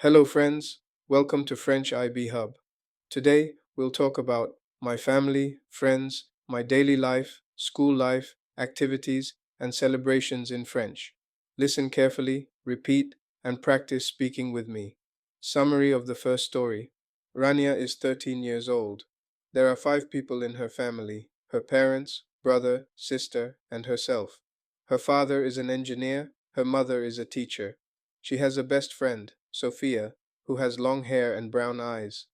Hello, friends. Welcome to French IB Hub. Today, we'll talk about my family, friends, my daily life, school life, activities, and celebrations in French. Listen carefully, repeat, and practice speaking with me. Summary of the first story. Rania is 13 years old. There are 5 people in her family: her parents, brother, sister, and herself. Her father is an engineer, her mother is a teacher. She has a best friend, Sophia, who has long hair and brown eyes.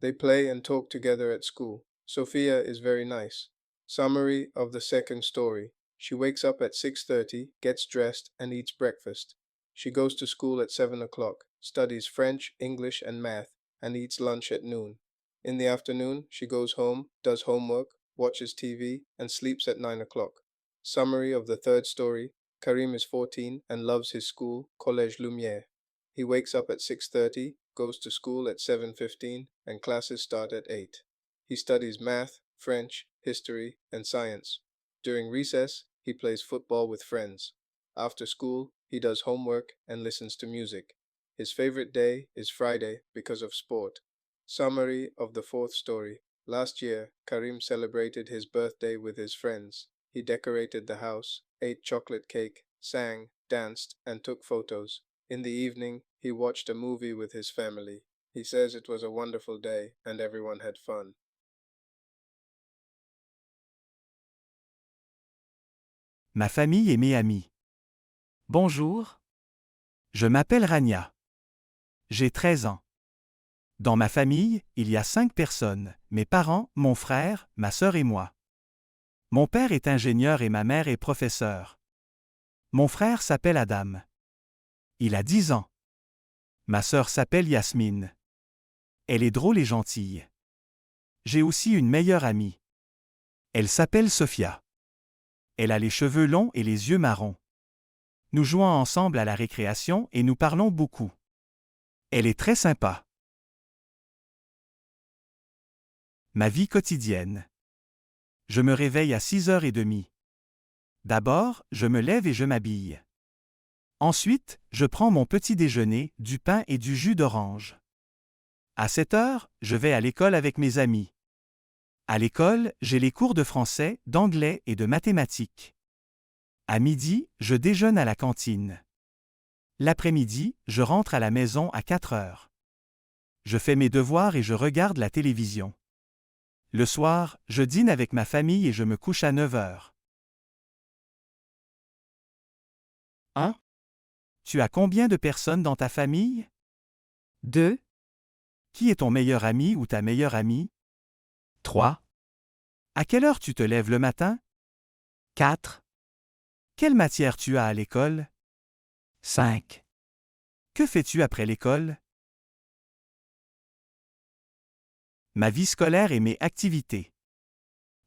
They play and talk together at school. Sophia is very nice. Summary of the second story. She wakes up at 6:30, gets dressed, and eats breakfast. She goes to school at 7 o'clock, studies French, English, and math, and eats lunch at noon. In the afternoon, she goes home, does homework, watches TV, and sleeps at 9 o'clock. Summary of the third story. Karim is 14 and loves his school, Collège Lumière. He wakes up at 6:30, goes to school at 7:15, and classes start at 8. He studies math, French, history, and science. During recess, he plays football with friends. After school, he does homework and listens to music. His favorite day is Friday because of sport. Summary of the fourth story. Last year, Karim celebrated his birthday with his friends. He decorated the house, ate chocolate cake, sang, danced, and took photos. In the evening, he watched a movie with his family. He says it was a wonderful day and everyone had fun. Ma famille et mes amis. Bonjour. Je m'appelle Rania. J'ai 13 ans. Dans ma famille, il y a 5 personnes: mes parents, mon frère, ma sœur et moi. Mon père est ingénieur et ma mère est professeure. Mon frère s'appelle Adam. Il a 10 ans. Ma sœur s'appelle Yasmine. Elle est drôle et gentille. J'ai aussi une meilleure amie. Elle s'appelle Sophia. Elle a les cheveux longs et les yeux marrons. Nous jouons ensemble à la récréation et nous parlons beaucoup. Elle est très sympa. Ma vie quotidienne. Je me réveille à 6h30. D'abord, je me lève et je m'habille. Ensuite, je prends mon petit déjeuner, du pain et du jus d'orange. À 7h, je vais à l'école avec mes amis. À l'école, j'ai les cours de français, d'anglais et de mathématiques. À midi, je déjeune à la cantine. L'après-midi, je rentre à la maison à 4h. Je fais mes devoirs et je regarde la télévision. Le soir, je dîne avec ma famille et je me couche à 9h. 1. Tu as combien de personnes dans ta famille? 2. Qui est ton meilleur ami ou ta meilleure amie? 3. À quelle heure tu te lèves le matin? 4. Quelle matière tu as à l'école? 5. Que fais-tu après l'école? Ma vie scolaire et mes activités.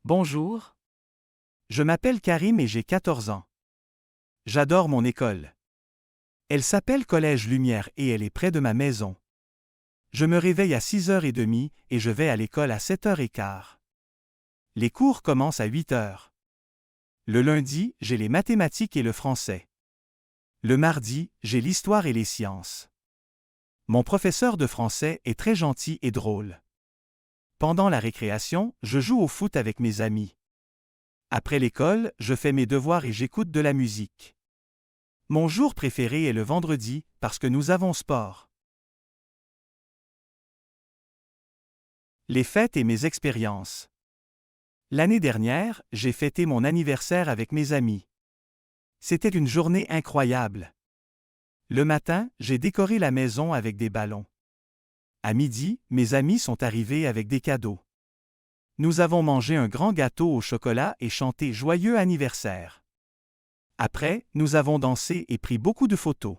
Bonjour. Je m'appelle Karim et j'ai 14 ans. J'adore mon école. Elle s'appelle Collège Lumière et elle est près de ma maison. Je me réveille à 6h30 et je vais à l'école à 7h15. Les cours commencent à 8h. Le lundi, j'ai les mathématiques et le français. Le mardi, j'ai l'histoire et les sciences. Mon professeur de français est très gentil et drôle. Pendant la récréation, je joue au foot avec mes amis. Après l'école, je fais mes devoirs et j'écoute de la musique. Mon jour préféré est le vendredi parce que nous avons sport. Les fêtes et mes expériences. L'année dernière, j'ai fêté mon anniversaire avec mes amis. C'était une journée incroyable. Le matin, j'ai décoré la maison avec des ballons. À midi, mes amis sont arrivés avec des cadeaux. Nous avons mangé un grand gâteau au chocolat et chanté Joyeux anniversaire. Après, nous avons dansé et pris beaucoup de photos.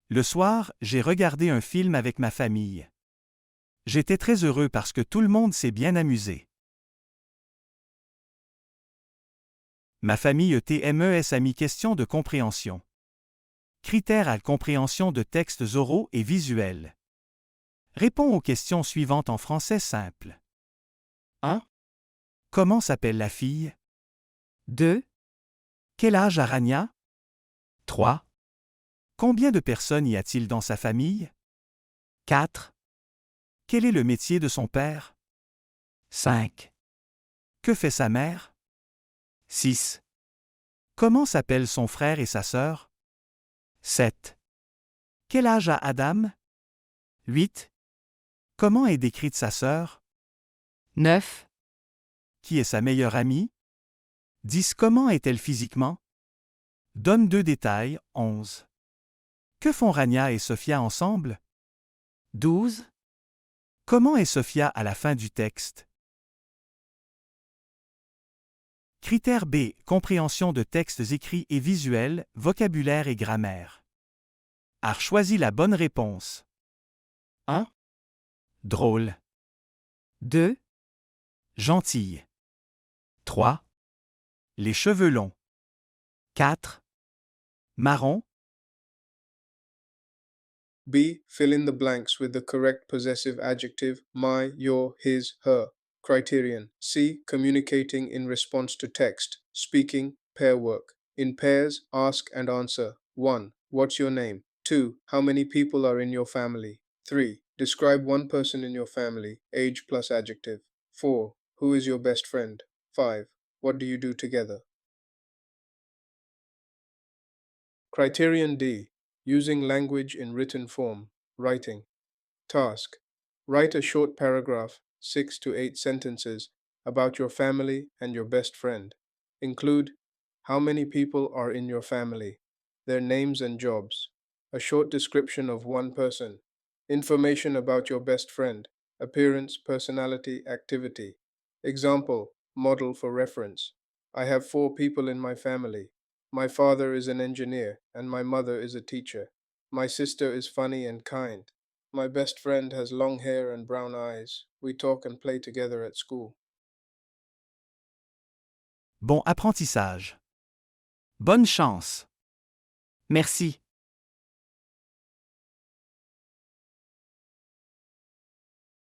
Le soir, j'ai regardé un film avec ma famille. J'étais très heureux parce que tout le monde s'est bien amusé. Ma famille TMES a mis question de compréhension. Critères à compréhension de textes oraux et visuels. Réponds aux questions suivantes en français simple. 1. Comment s'appelle la fille? 2. Quel âge a Rania? 3. Combien de personnes y a-t-il dans sa famille? 4. Quel est le métier de son père? 5. Que fait sa mère? 6. Comment s'appellent son frère et sa sœur? 7. Quel âge a Adam? 8. Comment est décrite sa sœur? 9. Qui est sa meilleure amie? 10. Comment est-elle physiquement? Donne 2 détails, 11. Que font Rania et Sophia ensemble? 12. Comment est Sophia à la fin du texte? Critère B. Compréhension de textes écrits et visuels, vocabulaire et grammaire. A choisi la bonne réponse. 1. Drôle. 2. Gentille. 3. Les cheveux longs. 4. Marron. B. Fill in the blanks with the correct possessive adjective my, your, his, her. Criterion. C. Communicating in response to text. Speaking, pair work. In pairs, ask and answer. 1. What's your name? 2. How many people are in your family? 3. Describe one person in your family. Age plus adjective. 4. Who is your best friend? 5. What do you do together? Criterion D. Using language in written form. Writing. Task. Write a short paragraph, 6 to 8 sentences, about your family and your best friend. Include how many people are in your family, their names and jobs, a short description of one person, information about your best friend, appearance, personality, activity. Example, model for reference. I have 4 people in my family. My father is an engineer and my mother is a teacher. My sister is funny and kind. My best friend has long hair and brown eyes. We talk and play together at school. Bon apprentissage. Bonne chance. Merci.